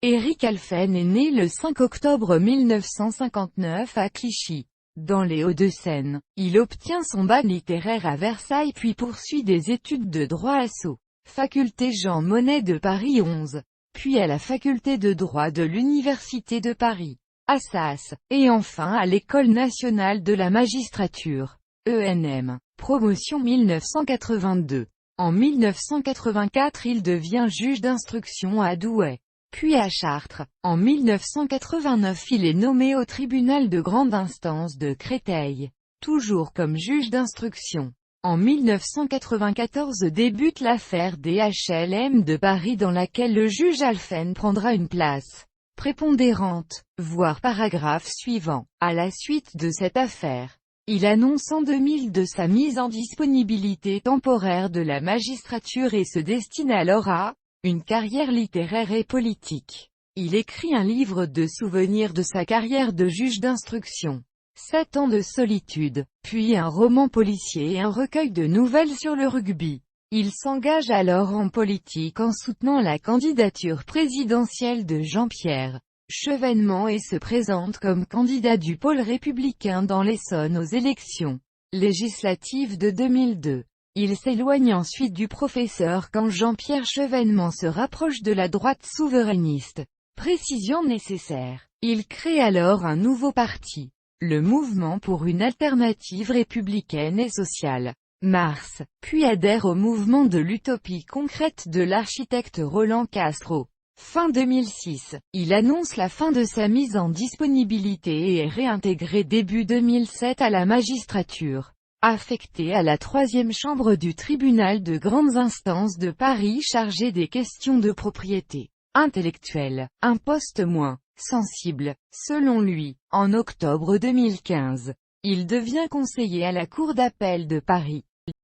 Éric Alphen est né le 5 octobre 1959 à Clichy, dans les Hauts-de-Seine. Il obtient son bac littéraire à Versailles puis poursuit des études de droit à Sceaux, faculté Jean Monnet de Paris 11, puis à la faculté de droit de l'Université de Paris, Assas, et enfin à l'École nationale de la magistrature, ENM, promotion 1982. En 1984 il devient juge d'instruction à Douai, puis à Chartres. En 1989 il est nommé au tribunal de grande instance de Créteil, toujours comme juge d'instruction. En 1994 débute l'affaire des HLM de Paris dans laquelle le juge Alphen prendra une place prépondérante, voire paragraphe suivant. À la suite de cette affaire, il annonce en 2002 sa mise en disponibilité temporaire de la magistrature et se destine alors à une carrière littéraire et politique. Il écrit un livre de souvenirs de sa carrière de juge d'instruction, 7 ans de solitude, puis un roman policier et un recueil de nouvelles sur le rugby. Il s'engage alors en politique en soutenant la candidature présidentielle de Jean-Pierre Chevènement et se présente comme candidat du pôle républicain dans l'Essonne aux élections législatives de 2002. Il s'éloigne ensuite du professeur quand Jean-Pierre Chevènement se rapproche de la droite souverainiste. Précision nécessaire. Il crée alors un nouveau parti, le Mouvement pour une alternative républicaine et sociale, Mars, puis adhère au mouvement de l'utopie concrète de l'architecte Roland Castro. Fin 2006, il annonce la fin de sa mise en disponibilité et est réintégré début 2007 à la magistrature, affecté à la 3e chambre du tribunal de grandes instances de Paris chargé des questions de propriété intellectuelle, un poste moins sensible, selon lui. En octobre 2015, il devient conseiller à la Cour d'appel de Paris.